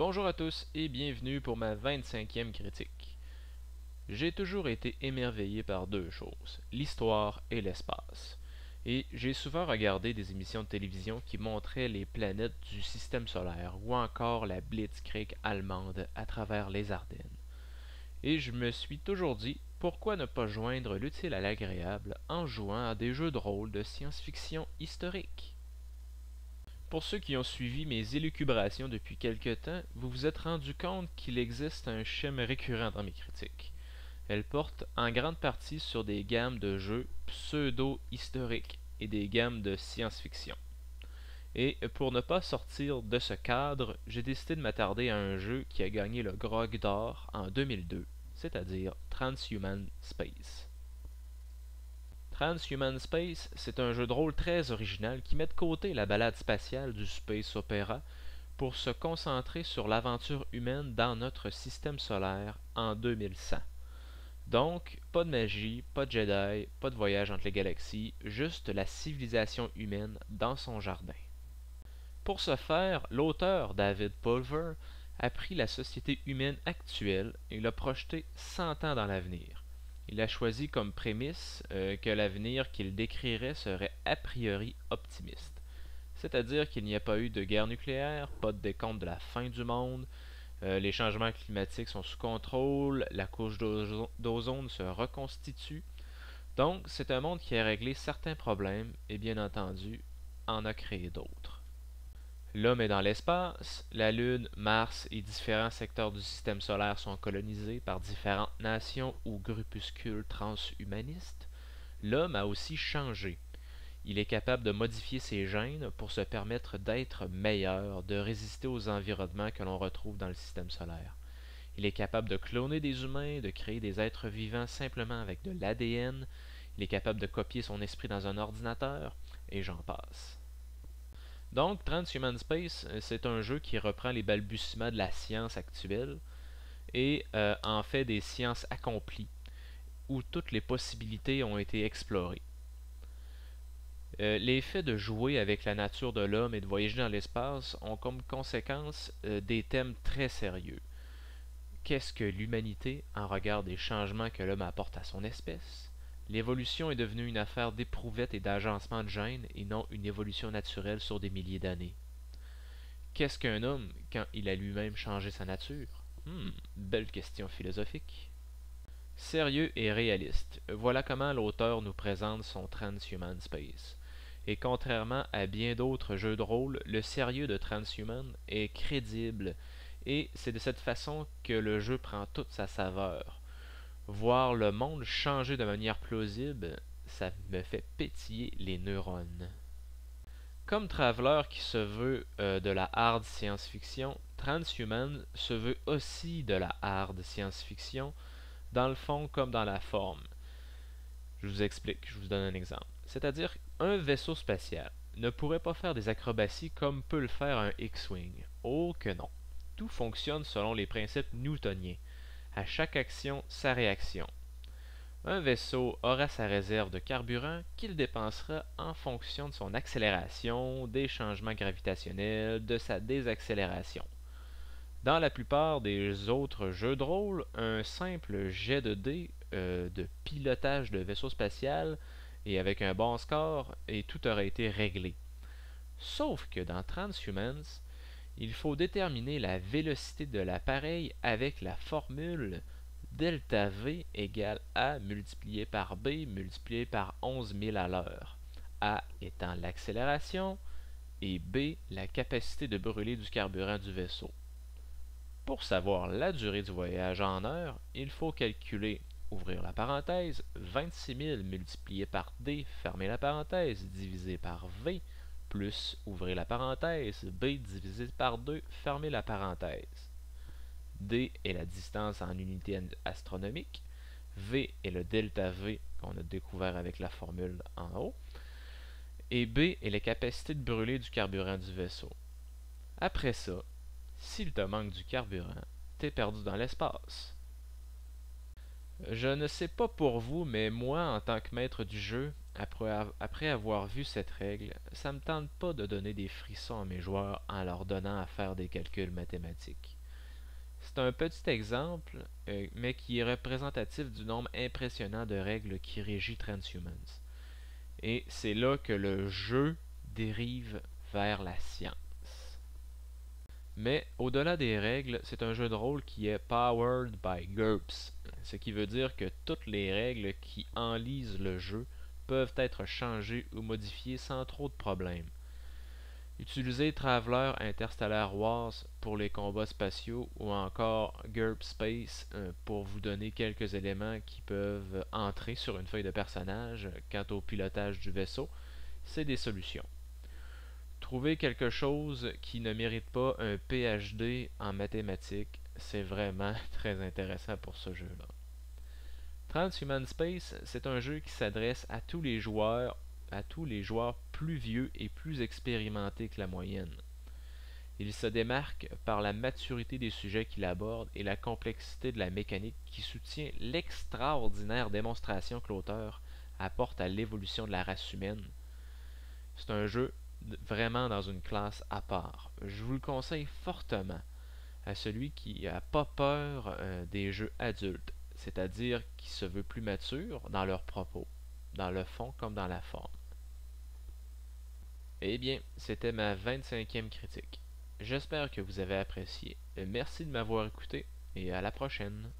Bonjour à tous et bienvenue pour ma 25e critique. J'ai toujours été émerveillé par deux choses, l'histoire et l'espace. Et j'ai souvent regardé des émissions de télévision qui montraient les planètes du système solaire ou encore la Blitzkrieg allemande à travers les Ardennes. Et je me suis toujours dit, pourquoi ne pas joindre l'utile à l'agréable en jouant à des jeux de rôle de science-fiction historique? Pour ceux qui ont suivi mes élucubrations depuis quelque temps, vous vous êtes rendu compte qu'il existe un schéma récurrent dans mes critiques. Elles portent en grande partie sur des gammes de jeux pseudo-historiques et des gammes de science-fiction. Et pour ne pas sortir de ce cadre, j'ai décidé de m'attarder à un jeu qui a gagné le Grog d'or en 2002, c'est-à-dire Transhuman Space. Transhuman Space, c'est un jeu de rôle très original qui met de côté la balade spatiale du space opéra pour se concentrer sur l'aventure humaine dans notre système solaire en 2100. Donc, pas de magie, pas de Jedi, pas de voyage entre les galaxies, juste la civilisation humaine dans son jardin. Pour ce faire, l'auteur David Pulver a pris la société humaine actuelle et l'a projetée 100 ans dans l'avenir. Il a choisi comme prémisse que l'avenir qu'il décrirait serait a priori optimiste. C'est-à-dire qu'il n'y a pas eu de guerre nucléaire, pas de décompte de la fin du monde, les changements climatiques sont sous contrôle, la couche d'ozone se reconstitue. Donc, c'est un monde qui a réglé certains problèmes et bien entendu en a créé d'autres. L'homme est dans l'espace, la Lune, Mars et différents secteurs du système solaire sont colonisés par différentes nations ou groupuscules transhumanistes. L'homme a aussi changé. Il est capable de modifier ses gènes pour se permettre d'être meilleur, de résister aux environnements que l'on retrouve dans le système solaire. Il est capable de cloner des humains, de créer des êtres vivants simplement avec de l'ADN. Il est capable de copier son esprit dans un ordinateur, et j'en passe. Donc, Transhuman Space, c'est un jeu qui reprend les balbutiements de la science actuelle et en fait des sciences accomplies, où toutes les possibilités ont été explorées. L'effet de jouer avec la nature de l'homme et de voyager dans l'espace ont comme conséquence des thèmes très sérieux. Qu'est-ce que l'humanité en regard des changements que l'homme apporte à son espèce? L'évolution est devenue une affaire d'éprouvettes et d'agencement de gènes et non une évolution naturelle sur des milliers d'années. Qu'est-ce qu'un homme quand il a lui-même changé sa nature? Belle question philosophique. Sérieux et réaliste, voilà comment l'auteur nous présente son Transhuman Space. Et contrairement à bien d'autres jeux de rôle, le sérieux de Transhuman est crédible, et c'est de cette façon que le jeu prend toute sa saveur. Voir le monde changer de manière plausible, ça me fait pétiller les neurones. Comme Traveler qui se veut de la hard science-fiction, Transhuman se veut aussi de la hard science-fiction, dans le fond comme dans la forme. Je vous explique, je vous donne un exemple. C'est-à-dire un vaisseau spatial ne pourrait pas faire des acrobaties comme peut le faire un X-Wing. Oh que non. Tout fonctionne selon les principes newtoniens. À chaque action, sa réaction. Un vaisseau aura sa réserve de carburant qu'il dépensera en fonction de son accélération, des changements gravitationnels, de sa désaccélération. Dans la plupart des autres jeux de rôle, un simple jet de dés de pilotage de vaisseau spatial et avec un bon score et tout aurait été réglé. Sauf que dans Transhumans, il faut déterminer la vélocité de l'appareil avec la formule delta V égale A multiplié par B multiplié par 11 000 à l'heure. A étant l'accélération et B la capacité de brûler du carburant du vaisseau. Pour savoir la durée du voyage en heures, il faut calculer, ouvrir la parenthèse, 26 000 multiplié par D, fermer la parenthèse, divisé par V, plus, ouvrez la parenthèse, B divisé par 2, fermez la parenthèse. D est la distance en unité astronomique, V est le delta V qu'on a découvert avec la formule en haut, et B est la capacité de brûler du carburant du vaisseau. Après ça, s'il te manque du carburant, t'es perdu dans l'espace. Je ne sais pas pour vous, mais moi, en tant que maître du jeu, après avoir vu cette règle, ça me tente pas de donner des frissons à mes joueurs en leur donnant à faire des calculs mathématiques. C'est un petit exemple, mais qui est représentatif du nombre impressionnant de règles qui régit Transhumance. Et c'est là que le jeu dérive vers la science. Mais au-delà des règles, c'est un jeu de rôle qui est powered by GURPS, ce qui veut dire que toutes les règles qui enlisent le jeu peuvent être changées ou modifiées sans trop de problèmes. Utilisez Traveler Interstellar Wars pour les combats spatiaux ou encore GURP Space pour vous donner quelques éléments qui peuvent entrer sur une feuille de personnage. Quant au pilotage du vaisseau, c'est des solutions. Trouver quelque chose qui ne mérite pas un PhD en mathématiques, c'est vraiment très intéressant pour ce jeu-là. Transhuman Space, c'est un jeu qui s'adresse à tous les joueurs plus vieux et plus expérimentés que la moyenne. Il se démarque par la maturité des sujets qu'il aborde et la complexité de la mécanique qui soutient l'extraordinaire démonstration que l'auteur apporte à l'évolution de la race humaine. C'est un jeu vraiment dans une classe à part. Je vous le conseille fortement à celui qui n'a pas peur des jeux adultes, c'est-à-dire qui se veut plus mature dans leurs propos, dans le fond comme dans la forme. Eh bien, c'était ma 25e critique. J'espère que vous avez apprécié. Merci de m'avoir écouté et à la prochaine.